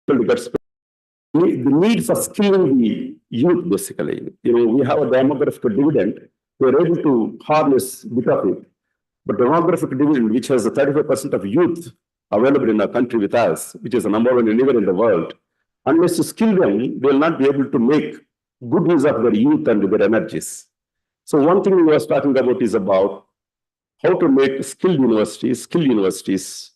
gets the need for skilling the youth, basically. We have a demographic dividend. We're able to harness bit of it. But demographic dividend, which has a 35% of youth available in our country with us, which is the number one anywhere in the world, unless you skill them, they will not be able to make good use of their youth and their energies. So one thing we was talking about is about how to make skill universities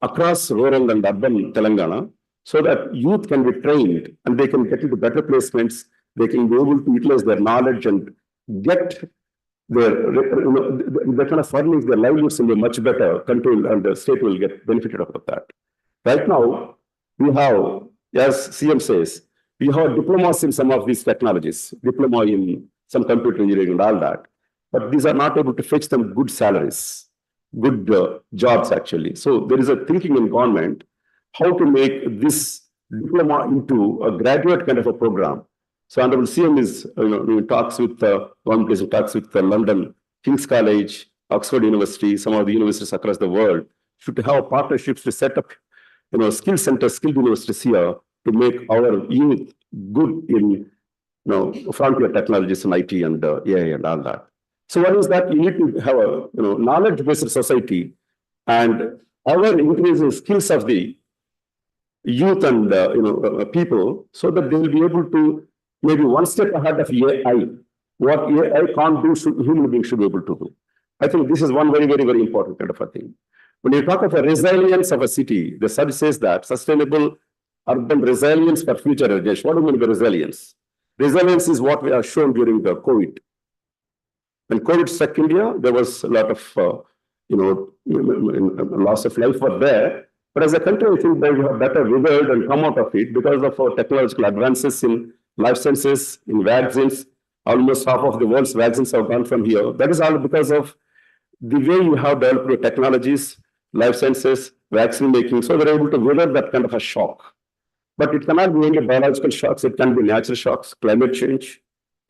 across rural and urban Telangana, so that youth can be trained and they can get into better placements, they can be able to utilize their knowledge and get their kind of furnish their livelihoods in a much better control, and the state will get benefited out of that. Right now, we have, as CM says, we have diplomas in some of these technologies, diploma in some computer engineering and all that, but these are not able to fetch them good salaries, good jobs actually. So there is a thinking in government how to make this diploma into a graduate kind of a program. So Honorable CM is, talks with one place, talks with London, King's College, Oxford University, some of the universities across the world, should have partnerships to set up, skill centers, skill universities here to make our youth good in, frontier technologies and IT and AI and all that. So one is that you need to have a, knowledge-based society, and our increasing skills of the youth and people, so that they will be able to maybe one step ahead of AI. What AI can't do, human beings should be able to do. I think this is one very, very, very important kind of a thing. When you talk of a resilience of a city, the study says that sustainable urban resilience for future generation. What do you mean by resilience? Resilience is what we are shown during the COVID. When COVID struck India, there was a lot of, loss of life were there. But as a country, I think that we have better revealed and come out of it because of our technological advances in life sciences, in vaccines. Almost half of the world's vaccines have gone from here. That is all because of the way you have developed your technologies, life sciences, vaccine making, so they're able to weather that kind of a shock. But it cannot be only biological shocks, it can be natural shocks, climate change.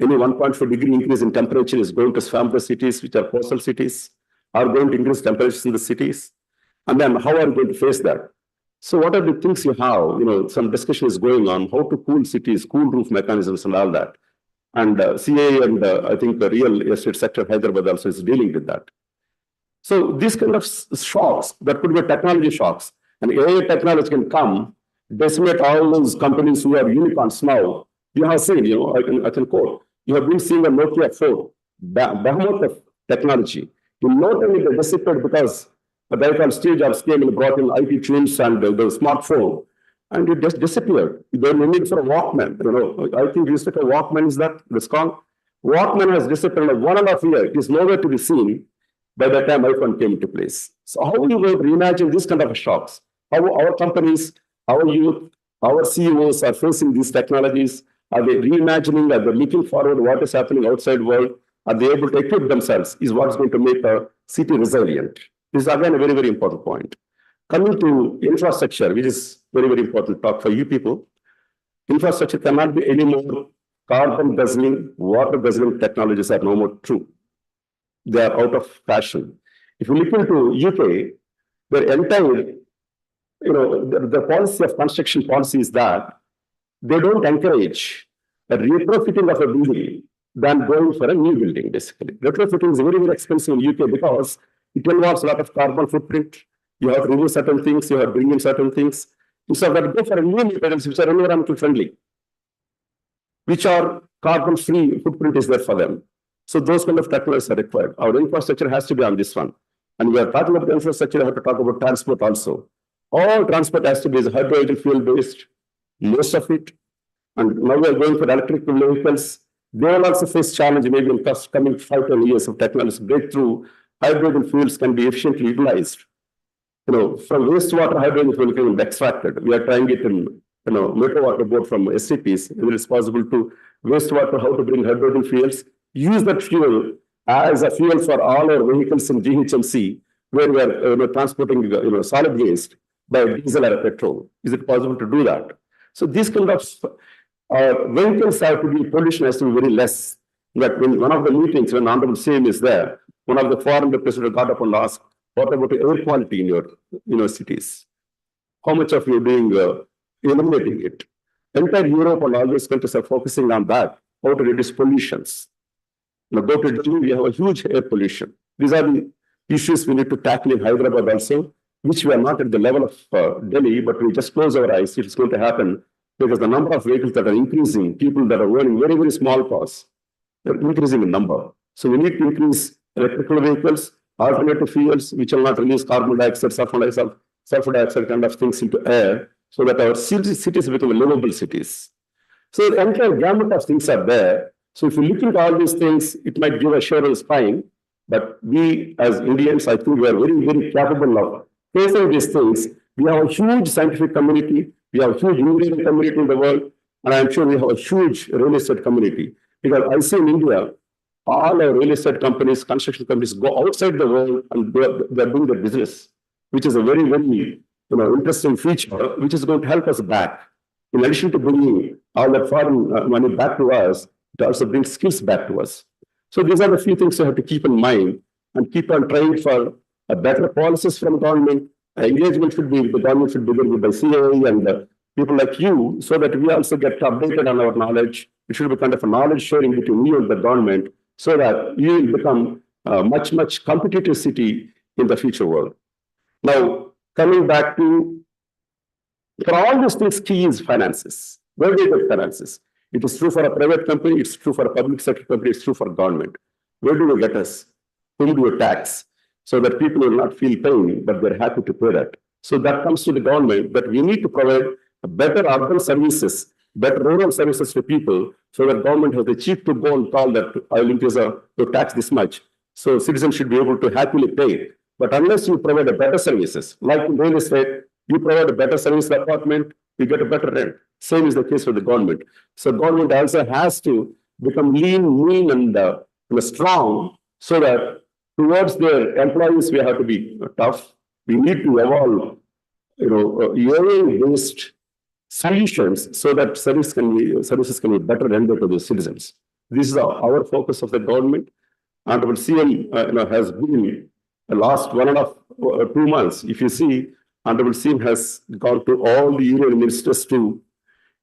Any 1.4 degree increase in temperature is going to swamp the cities, which are coastal cities, are going to increase temperatures in the cities. And then how are you going to face that? So what are the things you have? Some discussion is going on, how to cool cities, cool roof mechanisms and all that. And CA and I think the real estate sector of Hyderabad also is dealing with that. So these kind of shocks, that could be technology shocks, and AI technology can come, decimate all those companies who are unicorns now. You have seen, I can quote, you have been seeing a Nokia 4, behemoth of technology. In no time it dissipated because the guy called Steve Jobs came and brought in IT tunes and the smartphone, and it just disappeared. There was need for a Walkman. I think used to a Walkman is that the song. Walkman has disappeared in 1.5 years. It is nowhere to be seen by the time iPhone came into place. So how we will reimagine this kind of shocks? How our companies, our youth, our CEOs are facing these technologies? Are they reimagining? Are they looking forward what is happening outside world? Are they able to equip themselves? Is what's going to make a city resilient. This is again a very, very important point. Coming to infrastructure, which is very, very important talk for you people. Infrastructure cannot be any more carbon guzzling, water guzzling technologies are no more true. They are out of fashion. If you look into UK, their entire, the policy of construction policy is that they don't encourage a retrofitting of a building than going for a new building, basically. Retrofitting is very, very expensive in UK because it involves a lot of carbon footprint. You have to remove certain things, you have to bring in certain things. Instead of that, go for a new materials which are environmental friendly, which are carbon free footprint is there for them. So those kind of technologies are required. Our infrastructure has to be on this one. And we are talking about infrastructure, we have to talk about transport also. All transport has to be hydrogen fuel based, most of it. And now we are going for electric vehicles. They will also face challenge maybe in coming 5-10 years of technology breakthrough. Hydrogen fuels can be efficiently utilized. From wastewater, hydrogen fuel can be extracted. We are trying it in, metro water board from SCPs. It is possible to wastewater, how to bring hydrogen fuels, use that fuel as a fuel for all our vehicles in GHMC, where we are transporting solid waste by diesel or petrol. Is it possible to do that? So these kind of vehicles have to be, pollution has to be very less. That when one of the meetings, when Honorable CM is there, one of the foreign representatives got up and asked, what about the air quality in your cities? How much of you doing eliminating it. Entire Europe and all these countries are focusing on that, how to reduce pollutions. Now, go to Delhi, we have a huge air pollution. These are the issues we need to tackle in Hyderabad also, which we are not at the level of Delhi, but we just close our eyes. It's going to happen because the number of vehicles that are increasing, people that are owning very, very small cars, they're increasing in number. So we need to increase electrical vehicles, alternative fuels, which will not release carbon dioxide, sulfur dioxide kind of things into air, so that our cities become livable cities. So the entire gamut of things are there. So if you look at all these things, it might give a sure spine. But we as Indians, I think we are very, very capable of facing these things. We have a huge scientific community. We have a huge engineering community in the world. And I'm sure we have a huge real estate community. Because I see in India, all our real estate companies, construction companies go outside the world and they're doing their business, which is a very, very interesting feature, which is going to help us back. In addition to bringing all that foreign money back to us, it also brings skills back to us. So these are the few things you have to keep in mind and keep on trying for better policies from government. Engagement should be, the government should be there with the CAA and people like you, so that we also get updated on our knowledge. It should be kind of a knowledge sharing between you and the government, so that you will become a much, much competitive city in the future world. Now, coming back to, for all these things, key is finances. Where do you get finances? It is true for a private company, it's true for a public sector company, it's true for government. Where do you get us? Whom do you tax? So that people will not feel pain, but they're happy to pay that. So that comes to the government, that we need to provide better urban services, better rural services to people, so that government has the cheek to go and call that I will increase your tax this much. So citizens should be able to happily pay. But unless you provide a better services, like in real estate, you provide a better service apartment, you get a better rent. Same is the case with the government. So government also has to become lean, mean, and strong, so that towards their employees we have to be tough. We need to evolve, AI-based solutions, so that services can be better rendered to the citizens. This is our focus of the government. Honorable CM has been the last 1.5 2 months. If you see, Honorable CM has gone to all the union ministers to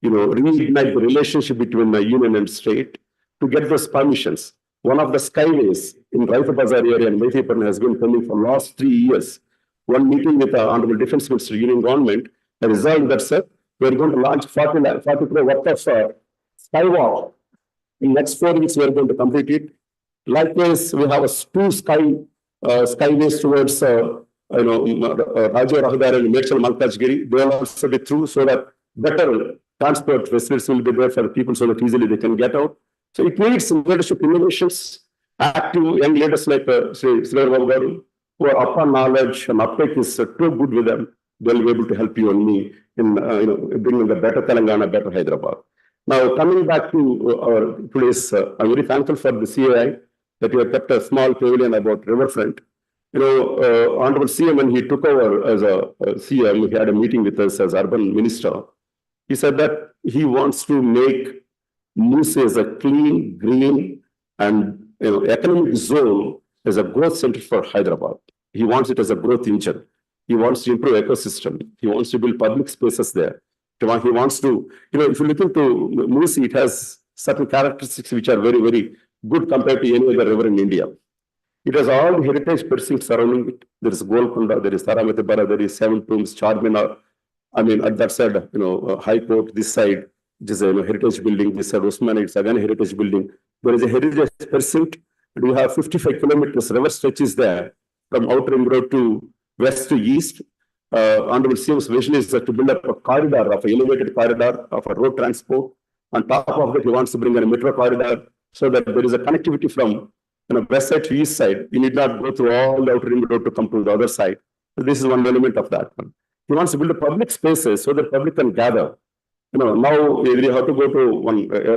reignite the relationship between the union and state to get those permissions. One of the skyways in Raita Bazar area in Mehdiparan has been coming for the last 3 years. One meeting with the Honorable Defense Minister, Union Government, has resolved that, sir, we're going to launch 40 crore worth of skywalk. In next 4 weeks, we are going to complete it. Likewise, we have 2 skyways towards Rajo Rahadar and Mechal Malkajgiri. They will also be through, so that better transport facilities will be there for the people, so that easily they can get out. So it needs some leadership innovations, active young leaders like Sri Babu Garu, who are upon knowledge and uptake is too good with them. They'll be able to help you and me in bringing the better Telangana, better Hyderabad. Now, coming back to our today's, I'm very thankful for the CAI that we have kept a small pavilion about riverfront. Honorable CM, when he took over as a CM, he had a meeting with us as urban minister. He said that he wants to make Moose as a clean, green, and economic zone as a growth center for Hyderabad. He wants it as a growth engine. He wants to improve ecosystem. He wants to build public spaces there. He wants to, if you look into Moose, it has certain characteristics which are very, very good compared to any other river in India. It has all the heritage precincts surrounding it. There is Golconda, there is Taramatibara, there is Seven Tombs, Charminar. I mean, at that side, High Court, this side, it is a heritage building. This side, Osman, it's again a heritage building. There is a heritage precinct. We have 55 kilometers river stretches there from Outer Ring Road to west to east. Honorable CM's vision is to build up a corridor, of an elevated corridor of a road transport. On top of that, he wants to bring in a metro corridor, so that there is a connectivity from west side to east side. You need not go through all the Outer Ring Road to come to the other side. So this is one element of that one. He wants to build a public spaces so that public can gather. Now we have to go to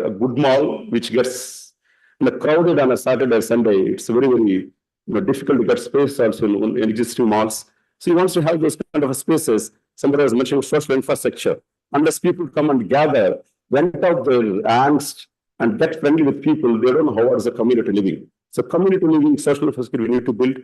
a good mall, which gets crowded on a Saturday or Sunday. It's very, very difficult to get space also in existing malls. So he wants to have those kind of spaces. Somebody has mentioned social infrastructure. Unless people come and gather, vent out their angst and get friendly with people, they don't know how is a community living. So community living, social infrastructure we need to build.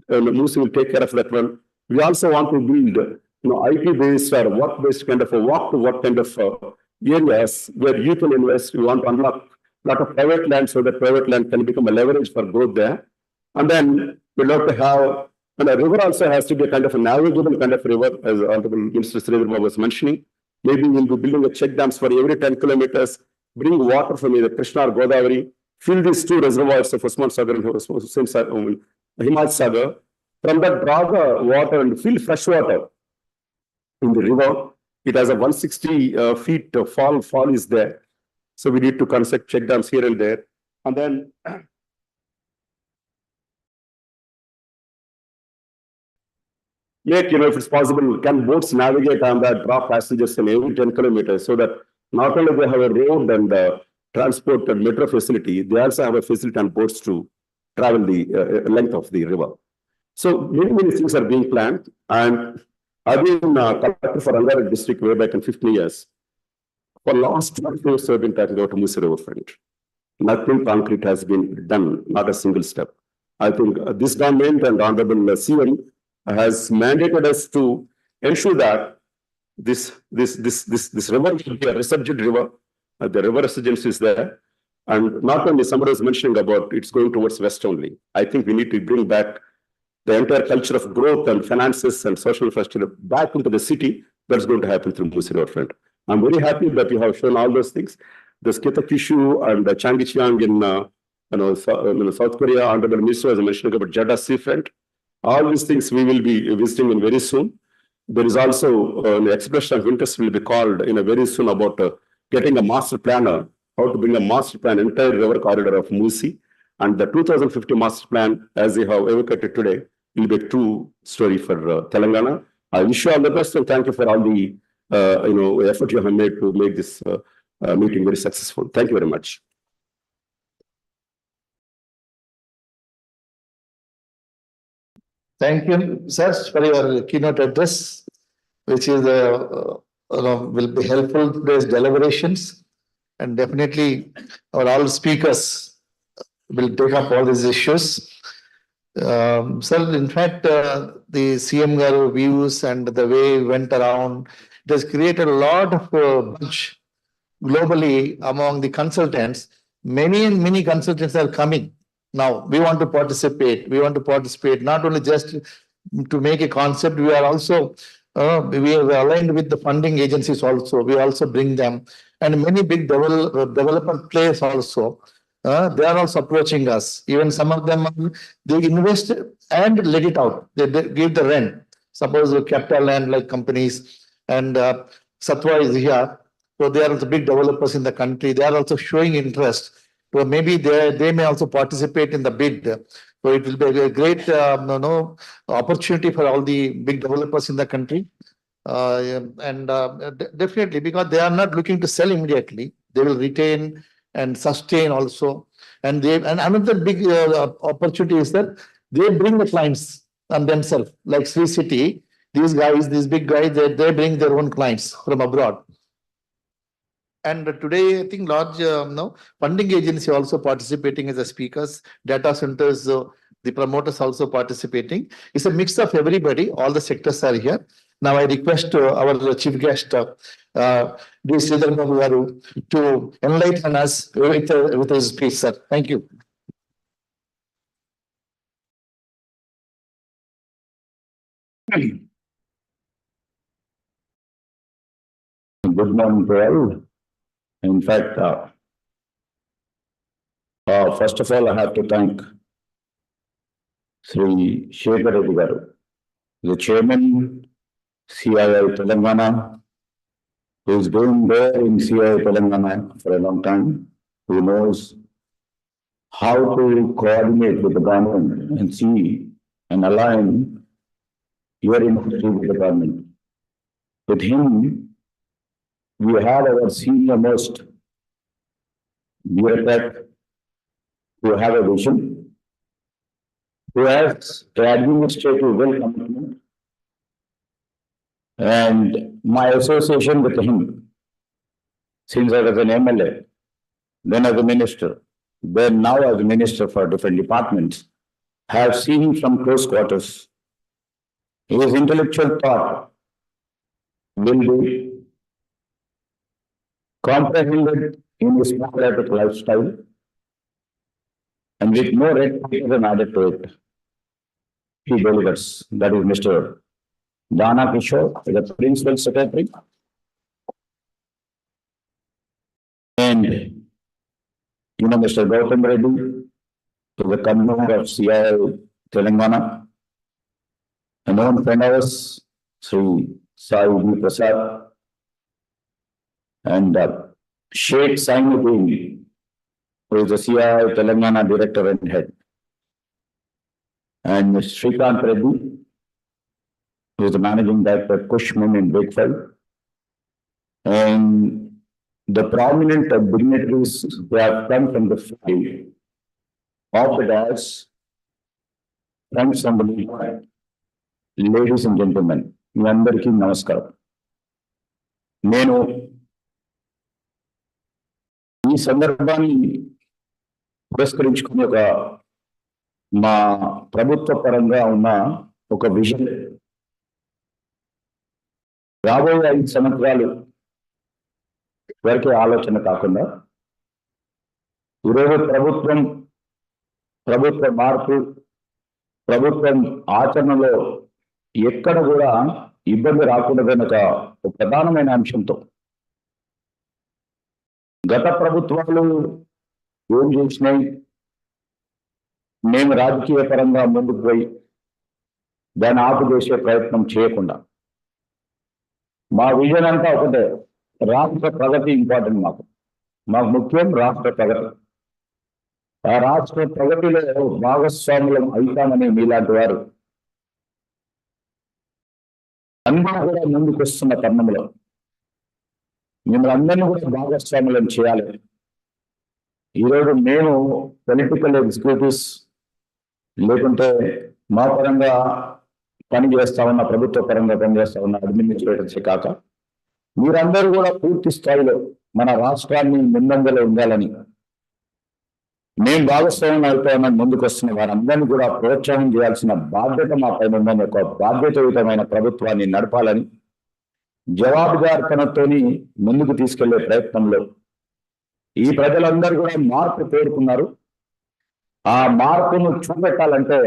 Musi will take care of that one. We also want to build IT-based or work-based kind of a walk-to-work kind of areas where you can invest. We want to unlock a lot of private land so that private land can become a leverage for growth there. And then we'd love to have, and a river also has to be a kind of a navigable kind of river, as Honorable Minister Sridhar was mentioning. Maybe we'll be building a check dams for every 10 kilometers, bring water from either Krishna or Godavari, fill these two reservoirs of Usman Sagar and Himat Sagar. From that, draw the water and fill fresh water in the river. It has a 160 feet fall is there. So we need to construct check dams here and there. And then if it's possible, can boats navigate on that, drop passengers in every 10 kilometers so that not only they have a road and transport and metro facility, they also have a facility on boats to travel the length of the river. So many things are being planned. And I've been collector for Angara district way back in 15 years. For last 12 years, I've been talking about Musi River front. Nothing concrete has been done, not a single step. I think this government and Honorable CM has mandated us to ensure that this river will be a resurgent river. The river resurgence is there. And not only somebody was mentioning about it's going towards west only. I think we need to bring back the entire culture of growth and finances and social infrastructure back into the city. That's going to happen through Musi River front. I'm very happy that you have shown all those things. The Skitakishu and the Changichiang in South Korea, Honorable Minister was mentioning about Jeddah seafront. All these things we will be visiting in very soon. There is also an expression of interest will be called in a very soon about getting a master planner, how to bring a master plan entire river corridor of Musi. And the 2050 master plan, as we have evocated today, will be a true story for Telangana. I wish you all the best and thank you for all the effort you have made to make this meeting very successful. Thank you very much. Thank you, sir, for your keynote address, which is will be helpful to today's deliberations, and definitely all speakers will take up all these issues. Sir, in fact, the CM Garu views and the way it went around, it has created a lot of bunch globally among the consultants. Many consultants are coming. Now, we want to participate. We want to participate not only just to make a concept, we are also, we are aligned with the funding agencies also. We also bring them. And many big developer players also, they are also approaching us. Even some of them, they invest and let it out. They give the rent. Suppose capital land like companies and Satwa is here. So they are also big developers in the country. They are also showing interest. So maybe they may also participate in the bid. So it will be a great opportunity for all the big developers in the country. Definitely, because they are not looking to sell immediately. They will retain and sustain also. And another big opportunity is that they bring the clients on themselves. Like Sri City, these big guys, they bring their own clients from abroad. And today, I think large funding agency also participating as a speakers, data centers, the promoters also participating. It's a mix of everybody. All the sectors are here. Now I request our chief guest, D. Sridhar Babu Garu, to enlighten us with his speech, sir. Thank you. Good morning to all. In fact, first of all, I have to thank Sri Shekhar Reddy Garu, the chairman, CII Telangana, who has been there in CII Telangana for a long time, who knows how to coordinate with the government and see and align your industry with the government. With him, we have our senior most bureaucrat who have a vision, who has the administrative will commitment, and my association with him, since I was an MLA, then as a minister, then now as a minister for different departments, have seen him from close quarters. His intellectual thought will be comprehended in his patriotic lifestyle and with no red tape added to it. He delivers. That is Mr. Dana Kishore, the Principal Secretary. And, Mr. Revanth Reddy, the convener of CIL Telangana, a known friend of us, Sri Sai V. Prasad, and Sheikh Sainuddin, who is the CIL Telangana Director and Head, and Revanth Reddy, who is the Managing Director of Cushman in Wakefield, and the prominent dignitaries who have come from the field of the dais, friends and ladies and gentlemen, మీ అందరికీ నమస్కారం. నేను ఈ సందర్భాన్ని పురస్కరించుకుని మా ప్రభుత్వ పరంగా ఉన్న ఒక విజన్, రాబోయే 5 సంవత్సరాలు వరకే ఆలోచన కాకుండా ఈరోజు ప్రభుత్వ మార్పు, ప్రభుత్వం ఆచరణలో ఎక్కడ కూడా ఇబ్బంది రాకూడదన్న ఒక ప్రధానమైన అంశంతో గత ప్రభుత్వాలు ఏం చేసినాయి, మేము రాజకీయ పరంగా ముందుకు పోయి దాన్ని ఆపు చేసే ప్రయత్నం చేయకుండా మా విజన్ అంతా ఒకటే, రాష్ట్ర ప్రగతి ఇంపార్టెంట్. మాకు ముఖ్యం రాష్ట్ర ప్రగతి. ఆ రాష్ట్ర ప్రగతిలో భాగస్వాములం అవుతామని మీలాంటి వారు అందరూ కూడా ముందుకు వస్తున్న తరుణంలో మిమ్మల్ని అందరినీ కూడా భాగస్వాములను చేయాలి. ఈరోజు మేము పొలిటికల్ ఎగ్జిక్యూటివ్స్ లేకుంటే మా పరంగా పనిచేస్తా ఉన్న, ప్రభుత్వ పరంగా పనిచేస్తా ఉన్న అడ్మినిస్ట్రేటర్స్ కాక మీరందరూ కూడా పూర్తి స్థాయిలో మన రాష్ట్రాన్ని ముందంజలో ఉండాలని, మేము భాగస్వామ్యం అవుతామని ముందుకు వస్తున్న వారందరినీ కూడా ప్రోత్సాహం చేయాల్సిన బాధ్యత మా పైన ఉందని, ఒక బాధ్యతాయుతమైన ప్రభుత్వాన్ని నడపాలని, జవాబుదారితనంతోని ముందుకు తీసుకెళ్లే ప్రయత్నంలో ఈ ప్రజలందరూ కూడా మార్పు కోరుకున్నారు. ఆ మార్పును చూపెట్టాలంటే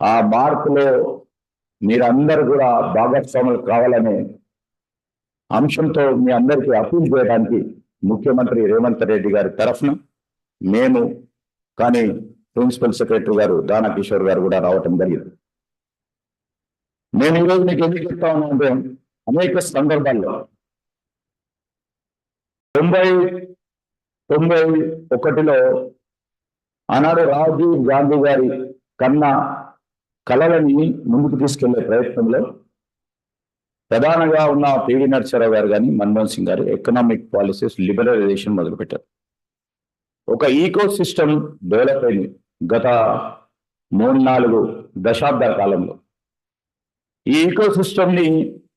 ఆ మార్పులో మీరందరూ కూడా భాగస్వాములు కావాలనే అంశంతో మీ అందరికీ అప్పీల్ చేయడానికి ముఖ్యమంత్రి రేవంత్ రెడ్డి గారి తరఫున మేము, కానీ ప్రిన్సిపల్ సెక్రటరీ గారు దానా కిషోర్ గారు కూడా రావటం జరిగింది. నేను ఈరోజు మీకు ఎందుకు చెప్తా ఉన్నానంటే, అనేక సందర్భాల్లో 1991లో ఆనాడు రాజీవ్ గాంధీ గారి కన్నా కళలని ముందుకు తీసుకెళ్లే ప్రయత్నంలో ప్రధానంగా ఉన్న పివి నరసింహారావు గారు కానీ మన్మోహన్ సింగ్ గారు ఎకనామిక్ పాలసీస్ లిబరలైజేషన్ మొదలుపెట్టారు. ఒక ఈకో సిస్టమ్ డెవలప్ అయింది గత 3-4 దశాబ్దాల కాలంలో. ఈ ఈకో సిస్టమ్ని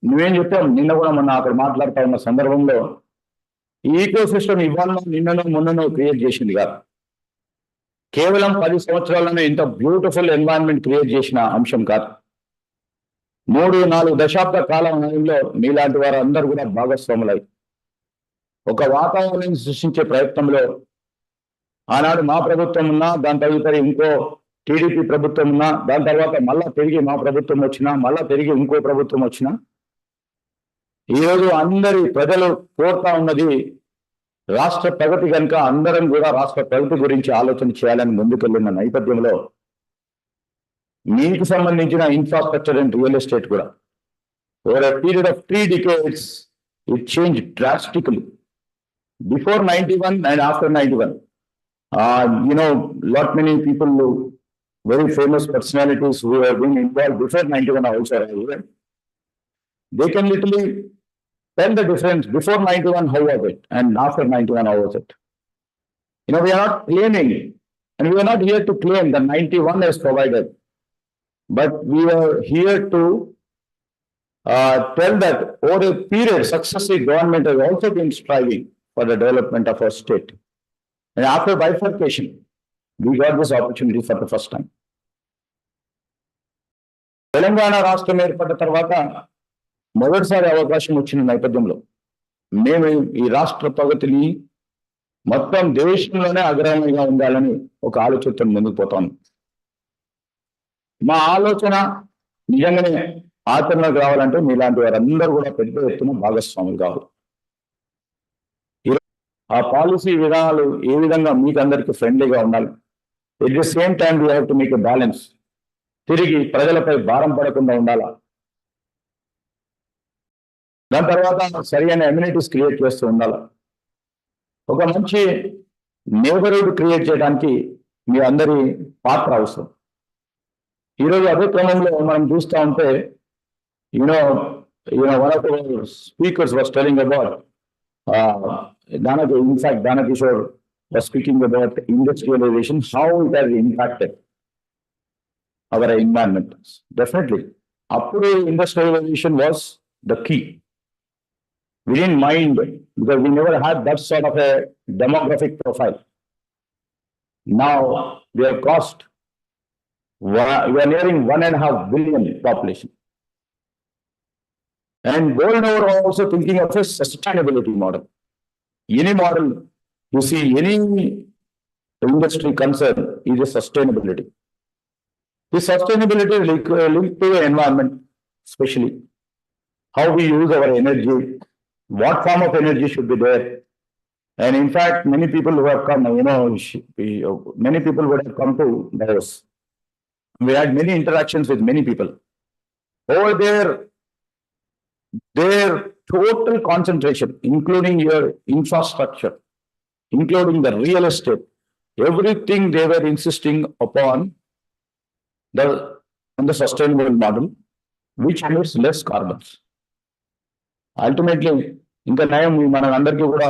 నువ్వేం చెప్పావు, నిన్న కూడా మొన్న అక్కడ మాట్లాడుతూ ఉన్న సందర్భంలో, ఈ ఈకో సిస్టమ్ ఇవాళ నిన్ననో మొన్ననో క్రియేట్ చేసింది కాదు. కేవలం 10 సంవత్సరాల్లోనే ఇంత బ్యూటిఫుల్ ఎన్వైరన్మెంట్ క్రియేట్ చేసిన అంశం కాదు. 3-4 దశాబ్ద కాలంలో మీలాంటి వారు అందరూ కూడా భాగస్వాములై ఒక వాతావరణాన్ని సృష్టించే ప్రయత్నంలో ఆనాడు మా ప్రభుత్వం ఉన్నా, దాని తదుపరి ఇంకో టీడీపీ ప్రభుత్వం ఉన్నా, దాని తర్వాత మళ్ళా తిరిగి మా ప్రభుత్వం వచ్చినా, మళ్ళా తిరిగి ఇంకో ప్రభుత్వం వచ్చినా, ఈరోజు అందరి ప్రజలు కోరుతా ఉన్నది రాష్ట్ర ప్రగతి. కనుక అందరం కూడా రాష్ట్ర ప్రగతి గురించి ఆలోచన చేయాలని ముందుకెళ్ళిన నేపథ్యంలో మీకు సంబంధించిన ఇన్ఫ్రాస్ట్రక్చర్ అండ్ రియల్ ఎస్టేట్ కూడా over a period of 3 decades it changed drastically. Before 91 and after 91, lot many people, very famous personalities who have been involved before 91 also arrived. They can literally tell the difference. Before 91 how was it, and after 91 how was it. We are not claiming, and we are not here to claim that 91 has provided, but we are here to tell that over a period successive government has also been striving for the development of our state. And after bifurcation, we got this opportunity for the first time. Telangana రాష్ట్రం ఏర్పడిన తర్వాత మొదటిసారి అవకాశం వచ్చిన నేపథ్యంలో మేము ఈ రాష్ట్ర ప్రగతిని మొత్తం దేశంలోనే అగ్రగామిగా ఉండాలని ఒక ఆలోచనతో ముందుకు పోతాను. మా ఆలోచన నిజంగానే ఆచరణకు రావాలంటే మీలాంటి వారందరూ కూడా పెద్ద ఎత్తున భాగస్వాములు కావాలి. ఆ పాలసీ విధానాలు ఏ విధంగా మీకు అందరికీ ఫ్రెండ్లీగా ఉండాలి. At the same time we have to make a balance. తిరిగి ప్రజలపై భారం పడకుండా ఉండాలా. దాని తర్వాత సరైన అమ్యూనిటీస్ క్రియేట్ చేస్తూ ఉండాలి. ఒక మంచి నేబర్హుడ్ క్రియేట్ చేయడానికి మీ అందరి పాత్ర అవసరం. ఈరోజు అదే క్రమంలో మనం చూస్తూ ఉంటే you know one of the speakers was telling about Dana Kishore was speaking about industrialization, how it has impacted our environment. Definitely. Up industrialization was the key. We didn't mind because we never had that sort of a demographic profile. Now we have crossed, we are nearing 1.5 billion population. And world over also thinking of a sustainability model. Any model you see, any industry concern is a sustainability. This sustainability is linked to the environment, especially how we use our energy, what form of energy should be there. And in fact, many people who have come, many people would have come to Davos. We had many interactions with many people. Over there, their total concentration, including your infrastructure, including the real estate, everything they were insisting upon on the sustainable model, which emits less carbons. Ultimately, in the name, we manandarki kuda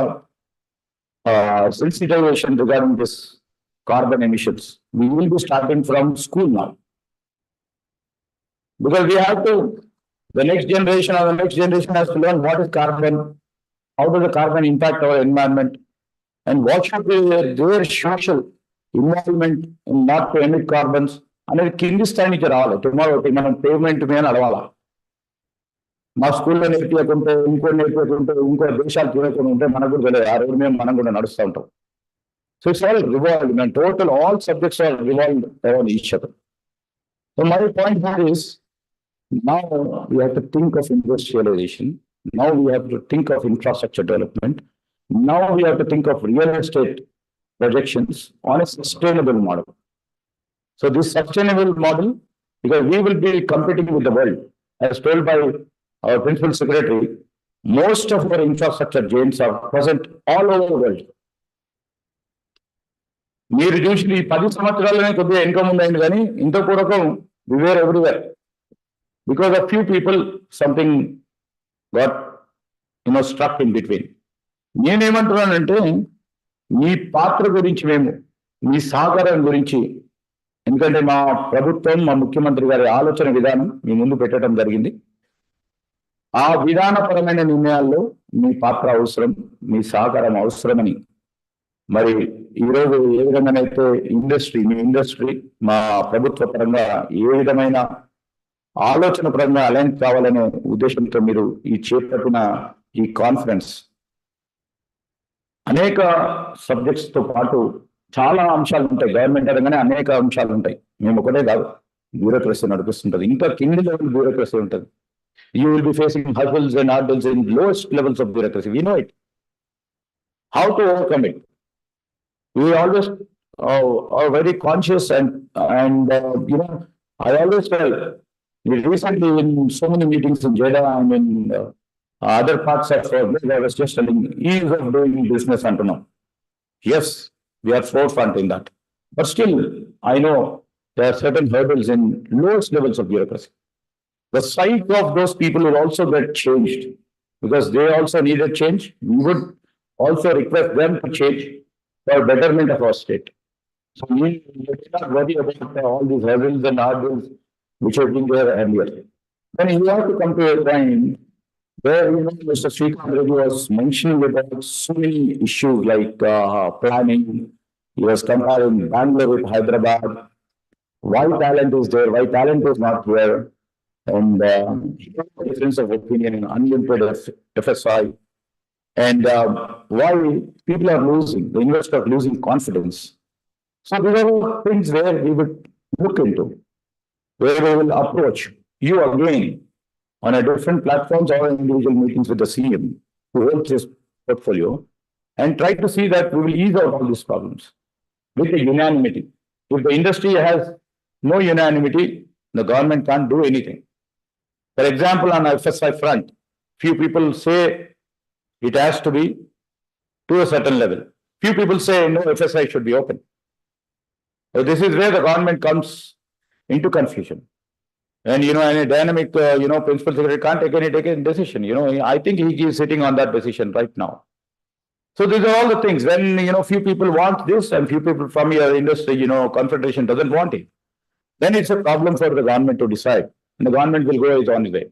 sensitization regarding this carbon emissions. We will be starting from school now. Because we have to, the next generation or the next generation has to learn what is carbon, how does the carbon impact our environment, and what should be their social involvement in not to emit carbons. అనేది కింది స్థాయి నుంచి రావాలి. Tomorrow మనం payment మీద నడవాలా. మా స్కూల్లో నేర్పించకుంటే ఇంకో దేశాలు చూడకుండా ఉంటే మనకు కూడా తెలియదు. ఆ రోడ్డు మీద మనం కూడా నడుస్తూ ఉంటాం. So it's all revolved and total all subjects are revolved around each other. So my point here is, now we have to think of industrialization. Now we have to think of infrastructure development. Now we have to think of real estate projections on a sustainable model. So this sustainable model, because we will be competing with the world, as told by our principal secretary, most of our infrastructure giants are present all over the world. మీరు చూసి 10 సంవత్సరాలనే కొద్దిగా income ఉందండి, కానీ ఇంత పూర్వకం we were everywhere. Because a few people, something got, struck in between. నేనేమంటున్నానంటే మీ పాత్ర గురించి మేము, మీ సహకారం గురించి, ఎందుకంటే మా ప్రభుత్వం, మా ముఖ్యమంత్రి గారి ఆలోచన విధానం మీ ముందు పెట్టడం జరిగింది. ఆ విధానపరమైన నిర్ణయాల్లో మీ పాత్ర అవసరం, మీ సహకారం అవసరమని, మరి ఈరోజు ఏ విధంగానైతే మీ ఇండస్ట్రీ మా ప్రభుత్వ పరంగా ఏ విధమైన ఆలోచన పరంగా అలైన్ కావాలనే ఉద్దేశంతో మీరు ఈ చేపట్టిన ఈ కాన్ఫరెన్స్ అనేక సబ్జెక్ట్స్ తో పాటు చాలా అంశాలు ఉంటాయి. గవర్నమెంట్ అనగానే అనేక అంశాలు ఉంటాయి. మేము ఒకటే కాదు, బ్యూరోక్రసీ నడిపిస్తుంటది. ఇంకా కింది లెవెల్ బ్యూరోక్రసీ ఉంటుంది. You will be facing hurdles and hurdles in lowest levels of bureaucracy. We know it. How to overcome it? We always are very conscious and I always tell, recently in so many meetings in Jeddah and in other parts of I was just telling ease of doing business unto now. Yes, we are forefront in that. But still, I know there are certain hurdles in lowest levels of bureaucracy. The sight of those people will also get changed because they also needed change. We would also request them to change for betterment of our state. So we should not worry about all these hurdles and hurdles which have been there earlier. Then you have to come to a time where Mr. Revanth Reddy was mentioning about so many issues like planning. He was comparing Bangalore with Hyderabad. Why talent is there? Why talent is not here? And difference of opinion in unlimited FSI, and why people are losing, the investors are losing confidence. So these are all things where we would look into, where we will approach you again on a different platforms or individual meetings with the CM who holds this portfolio, and try to see that we will ease out all these problems with the unanimity. If the industry has no unanimity, the government can't do anything. For example, on FSI front, few people say it has to be to a certain level. Few people say no, FSI should be open. So this is where the government comes into confusion. And any dynamic, principal secretary can't take any decision. I think he is sitting on that decision right now. So these are all the things. When few people want this and few people from your industry, confederation doesn't want it, then it's a problem for the government to decide, and the government will go its own way.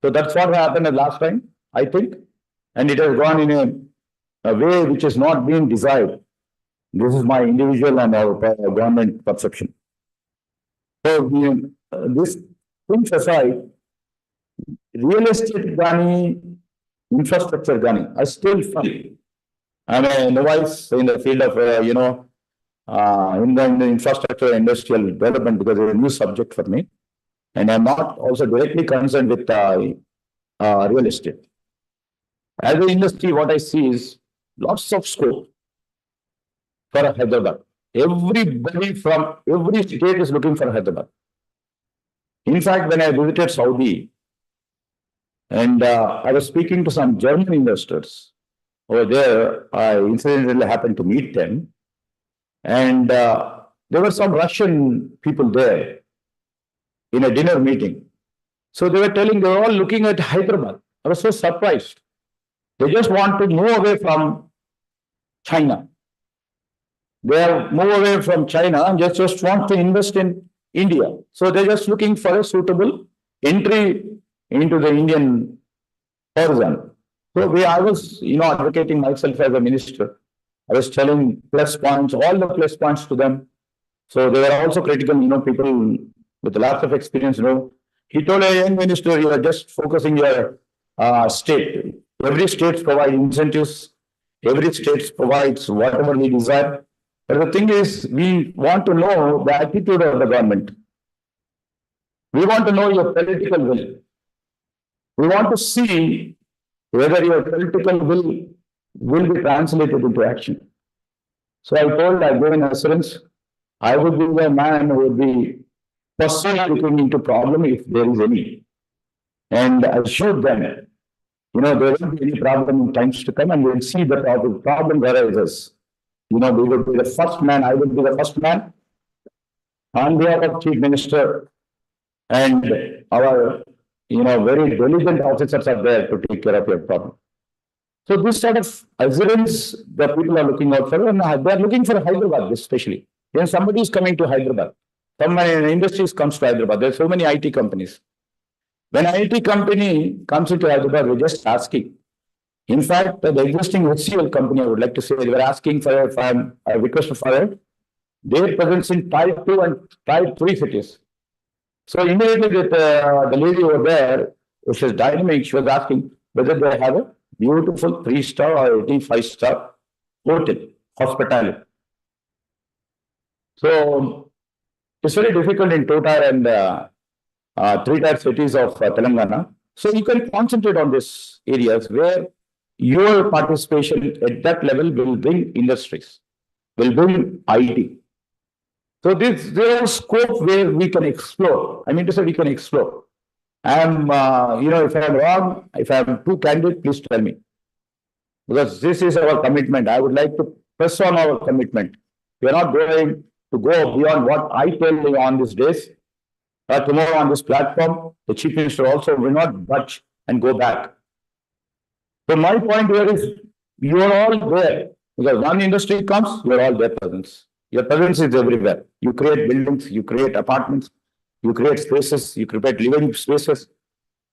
So that's what happened the last time, I think, and it has gone in a way which is not being desired. This is my individual and our government perception. So this things aside, real estate gani, infrastructure gani, I still feel I'm a novice in the field of in the infrastructure industrial development, because it's a new subject for me, and I'm not also directly concerned with real estate. As an industry, what I see is lots of scope for Hyderabad. Everybody from every state is looking for Hyderabad. In fact, when I visited Saudi, and I was speaking to some German investors over there, I incidentally happened to meet them, and there were some Russian people there in a dinner meeting. So they were telling they were all looking at Hyderabad. I was so surprised. They just want to move away from China. They have moved away from China and just want to invest in India. So they're just looking for a suitable entry into the Indian horizon. So I was, advocating myself as a minister. I was telling plus points, all the plus points to them. So they were also critical, people with lots of experience, He told a young minister, you are just focusing your state. Every state provides incentives. Every state provides whatever we desire. But the thing is, we want to know the attitude of the government. We want to know your political will. We want to see whether your political will be translated into action. So I gave an assurance, I would be the man who would be personally looking into problem if there is any. And I assured them, there won't be any problem in times to come, and we'll see the problem arises. We will be the first man, I will be the first man on behalf of Chief Minister, and our, very diligent officers are there to take care of your problem. So this sort of assurance that people are looking out for, and they are looking for Hyderabad especially. When somebody is coming to Hyderabad, someone in industries comes to Hyderabad, there are so many IT companies. When an IT company comes into Hyderabad, we're just asking. In fact, the existing HCL company, I would like to say, they were asking for a request for their presence in Type 2 and Type 3 cities. So immediately the lady over there, which is dynamic, she was asking whether they have a beautiful 3-star or 85-star hotel, hospitality. So it's very difficult in 2-tier and 3-tier cities of Telangana. So you can concentrate on these areas where your participation at that level will bring industries, will bring IT. So there is scope where we can explore. I mean to say we can explore. If I'm wrong, if I'm too candid, please tell me. Because this is our commitment. I would like to press on our commitment. We are not going to go beyond what I tell you on these days. Tomorrow on this platform, the Chief Minister also will not budge and go back. So my point here is, you are all there. Because one industry comes, you are all their presence. Your presence is everywhere. You create buildings, you create apartments, you create spaces, you create living spaces.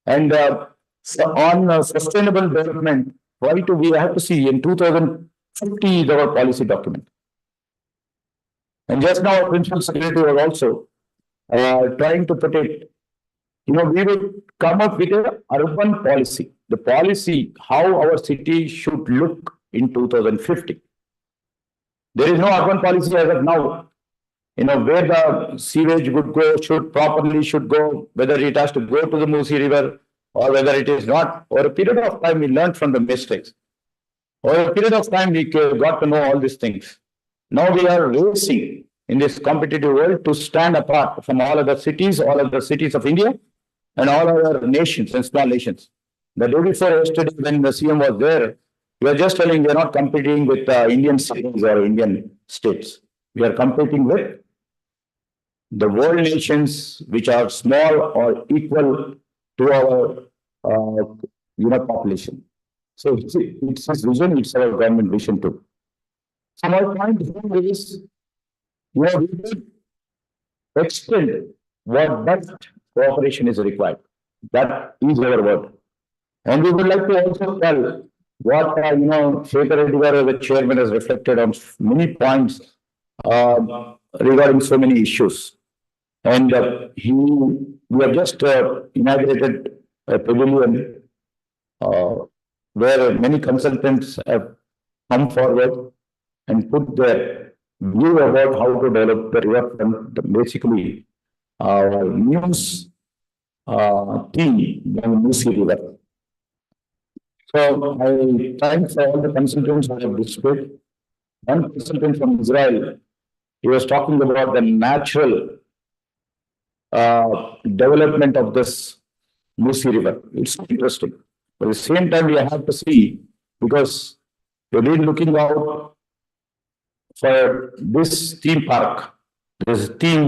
And on sustainable development, we have to see in 2050 is our policy document. And just now, our Principal Secretary was also trying to put it we will come up with a urban policy. The policy, how our city should look in 2050. There is no urban policy as of now. Where the sewage would go, should go, whether it has to go to the Musi River or whether it is not. Over a period of time, we learned from the mistakes. Over a period of time, we got to know all these things. Now we are racing in this competitive world to stand apart from all other cities of India and all other nations and small nations. The day before yesterday, when the CM was there, we are just telling we are not competing with Indian cities or Indian states. We are competing with the world nations which are small or equal to our population. So it's his vision, it's our government vision too. So my point here is, we should extend what best cooperation is required. That is our word. And we would like to also tell what, Shekhar Reddy as the chairman has reflected on many points regarding so many issues. And we have just inaugurated a pavilion where many consultants have come forward and put their view about how to develop the riverfront. Basically, our news team on Musi River. So I thank for all the consultants who have displayed. One consultant from Israel, he was talking about the natural development of this Musi River. It's interesting. But at the same time, we have to see, because we've been looking out for this theme park. This theme